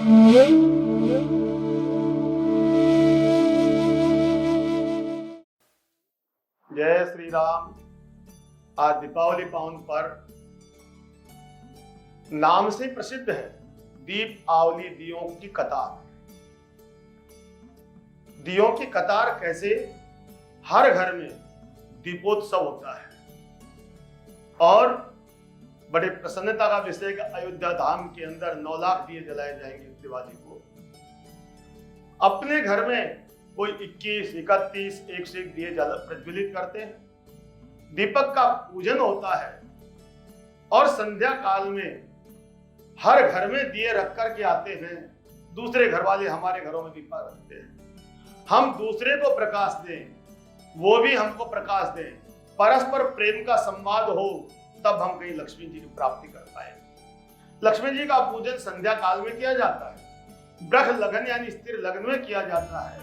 जय श्री राम। आज दीपावली पावन पर नाम से प्रसिद्ध है दीपावली, दियों की कतार। दियों की कतार कैसे हर घर में दीपोत्सव होता है और बड़े प्रसन्नता का विषय कि अयोध्या धाम के अंदर 9 लाख दिए जलाए जाएंगे दिवाली को। अपने घर में कोई 21, 31, 101 दिए प्रज्वलित करते हैं। दीपक का पूजन होता है और संध्या काल में हर घर में दिए रख कर के आते हैं। दूसरे घर वाले हमारे घरों में दीपक रखते हैं, हम दूसरे को प्रकाश दें, वो भी हमको प्रकाश दें। परस्पर प्रेम का संवाद हो तब हम कहीं लक्ष्मी जी की प्राप्ति कर पाए। लक्ष्मी जी का पूजन संध्या काल में किया जाता है, ब्रह्म लगन यानी स्थिर लगन में किया जाता है।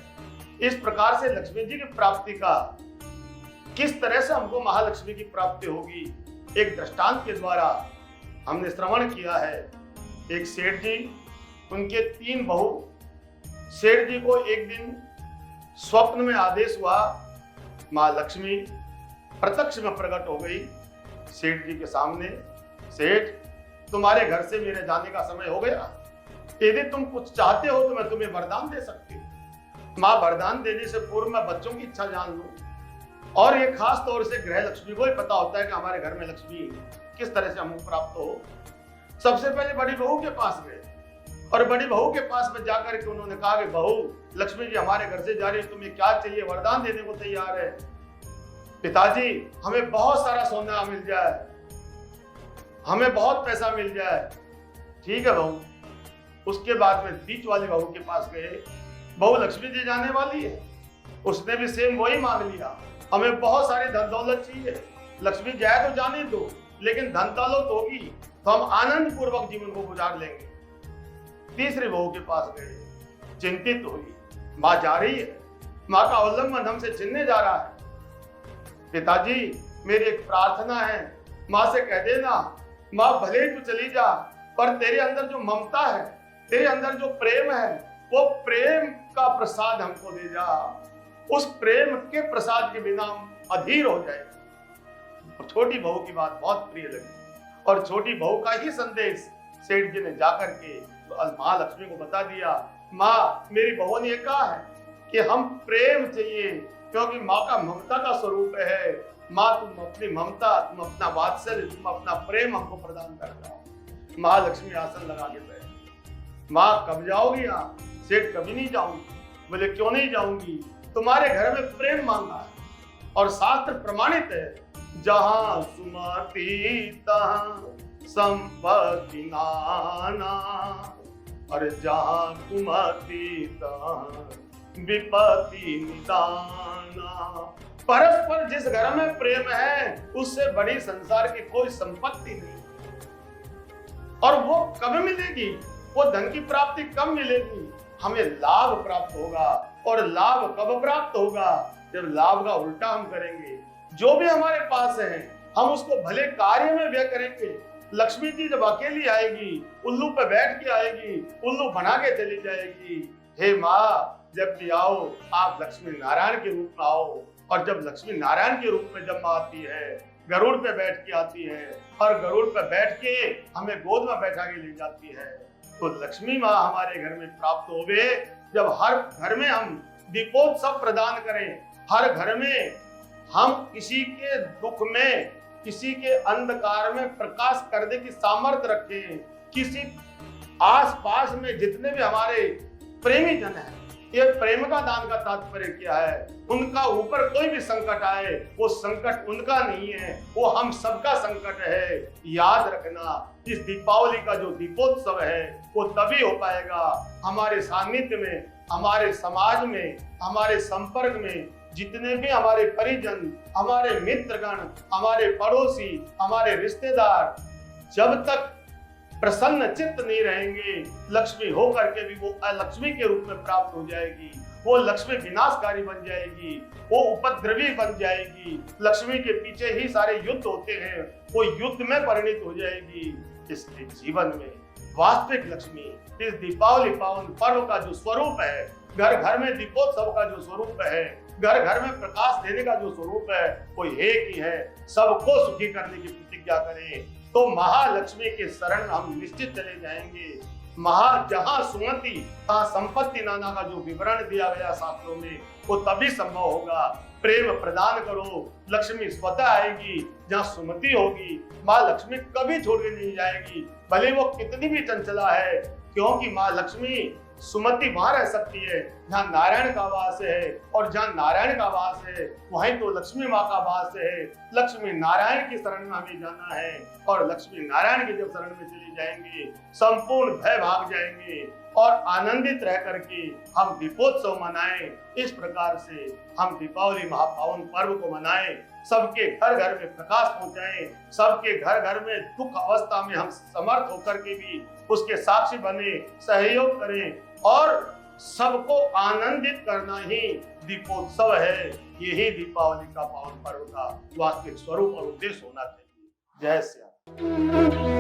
इस प्रकार से लक्ष्मी जी की प्राप्ति का किस तरह से हमको महालक्ष्मी की प्राप्ति होगी, एक दृष्टांत के द्वारा हमने श्रवण किया है। एक सेठ जी, उनके 3 बहू। सेठ जी को एक दिन स्वप्न में आदेश हुआ, मां लक्ष्मी प्रत्यक्ष में प्रकट हो गई सेठ जी के सामने। सेठ, तुम्हारे घर से मेरे जाने का समय हो गया, यदि तुम कुछ चाहते हो तो मैं तुम्हें वरदान दे सकती हूँ। मां, वरदान देने से पूर्व मैं बच्चों की इच्छा जान लूं। और ये खास तौर से गृह लक्ष्मी को ही पता होता है कि हमारे घर में लक्ष्मी किस तरह से हमको प्राप्त हो। सबसे पहले बड़ी बहू के पास गए और बड़ी बहू के पास में जाकर के उन्होंने कहा कि बहू, लक्ष्मी जी हमारे घर से जा रही है, तुम्हें क्या चाहिए? वरदान देने को तैयार है। पिताजी, हमें बहुत सारा सोना मिल जाए, हमें बहुत पैसा मिल जाए। ठीक है बहू। उसके बाद में बीच वाली बहू के पास गए, बहू लक्ष्मी जी जाने वाली है। उसने भी सेम वही मांग लिया, हमें बहुत सारी धन दौलत चाहिए, लक्ष्मी जाए तो जाने दो, लेकिन धन दौलत होगी तो हम आनंद पूर्वक जीवन को गुजार लेंगे। तीसरी बहू के पास गए, चिंतित हुई, मां जा रही है, मां का अवलंबन हमसे छिनने जा रहा है। पिताजी, मेरी एक प्रार्थना है, मां से कह देना, मां भले ही तू चली जा, पर तेरे अंदर जो ममता है, तेरे अंदर जो प्रेम है, वो प्रेम का प्रसाद हमको दे जा। उस प्रेम के प्रसाद के बिना हम अधीर हो जाए। छोटी बहू की बात बहुत प्रिय लगी और छोटी बहू का ही संदेश सेठ जी ने जाकर के तो मां लक्ष्मी को बता दिया। मां, मेरी बहू ने कहा है कि हम प्रेम चाहिए, क्योंकि मां का ममता का स्वरूप है। मां, तुम अपनी ममता, तुम अपना वात्सल्य, तुम अपना प्रेम हमको प्रदान कर जाओ। महालक्ष्मी आसन लगा के बैठ, मां कब जाओगी? यहाँ सेठ, कभी नहीं जाऊंगी। बोले, क्यों नहीं जाऊंगी? तुम्हारे घर में प्रेम मांगा है और शास्त्र प्रमाणित है, जहां सुमति तहां संपत्ति नाना, और जहां कुमति तहां विपत्ति निदाना। परस्पर जिस घर में प्रेम है, उससे बड़ी संसार की कोई संपत्ति नहीं। और वो कब मिलेगी? वो धन की प्राप्ति कब मिलेगी? हमें लाभ प्राप्त होगा। और लाभ कब प्राप्त होगा? जब लाभ का उल्टा हम करेंगे। जो भी हमारे पास है, हम उसको भले कार्य में व्यय करेंगे। लक्ष्मी जी जब अकेली आएगी, उल्लू पे बैठ के आएगी, उल्लू बना के चली जाएगी। हे माँ, जब भी आओ आप लक्ष्मी नारायण के रूप में आओ। और जब लक्ष्मी नारायण के रूप में जब माँ आती है, गरुड़ पे बैठ के आती है और गरुड़ पे बैठ के हमें गोद में बैठा के ले जाती है, तो लक्ष्मी माँ हमारे घर में प्राप्त होवे। जब हर घर में हम दीपोत्सव प्रदान करें, हर घर में हम किसी के दुख में, किसी के अंधकार में प्रकाश करने की सामर्थ्य रखें। किसी आसपास में जितने भी हमारे प्रेमी जन हैं, ये प्रेम का दान का तात्पर्य क्या है? उनका ऊपर कोई भी संकट आए, वो संकट उनका नहीं है, वो हम सबका संकट है। याद रखना, इस दीपावली का जो दीपोत्सव है वो तभी हो पाएगा हमारे सानिध्य में, हमारे समाज में, हमारे संपर्क में जितने भी हमारे परिजन, हमारे मित्रगण, हमारे पड़ोसी, हमारे रिश्तेदार जब तक प्रसन्न चित्त नहीं रहेंगे, लक्ष्मी होकर के भी वो अलक्ष्मी के रूप में प्राप्त हो जाएगी। वो लक्ष्मी विनाशकारी बन जाएगी, वो उपद्रवी बन जाएगी। लक्ष्मी के पीछे ही सारे युद्ध होते हैं, वो युद्ध में परिणित हो जाएगी। इसलिए जीवन में वास्तविक लक्ष्मी इस दीपावली पावन पर्व का जो स्वरूप है, घर घर में दीपोत्सव का जो स्वरूप है, घर घर में प्रकाश देने का जो स्वरूप है, वो एक ही है। सबको सुखी करने की प्रतिज्ञा करें तो महालक्ष्मी के शरण हम निश्चित चले जाएंगे। जहां सुमति तहां संपत्ति नाना का जो विवरण दिया गया शास्त्रों में, वो तभी संभव होगा। प्रेम प्रदान करो, लक्ष्मी स्वतः आएगी। जहां सुमति होगी, माँ लक्ष्मी कभी छोड़ के नहीं जाएगी, भले वो कितनी भी चंचला है, क्योंकि माँ लक्ष्मी सुमति वहां रह सकती है जहां नारायण का वास है, और जहां नारायण का वास है वहीं तो लक्ष्मी माँ का वास है। लक्ष्मी नारायण की शरण में हमें जाना है, और लक्ष्मी नारायण की जब शरण में चले जाएंगे, संपूर्ण भय भाग जाएंगे और आनंदित रह करके हम दीपोत्सव मनाएं। इस प्रकार से हम दीपावली महापावन पर्व को मनाएं, सबके घर घर में प्रकाश पहुंचाएं, सबके घर घर में दुख अवस्था में हम समर्थ होकर के भी उसके साक्षी बने, सहयोग करें, और सबको आनंदित करना ही दीपोत्सव है। यही दीपावली का पावन पर्व का वास्तविक स्वरूप और उद्देश्य होना चाहिए। जय श्री राम।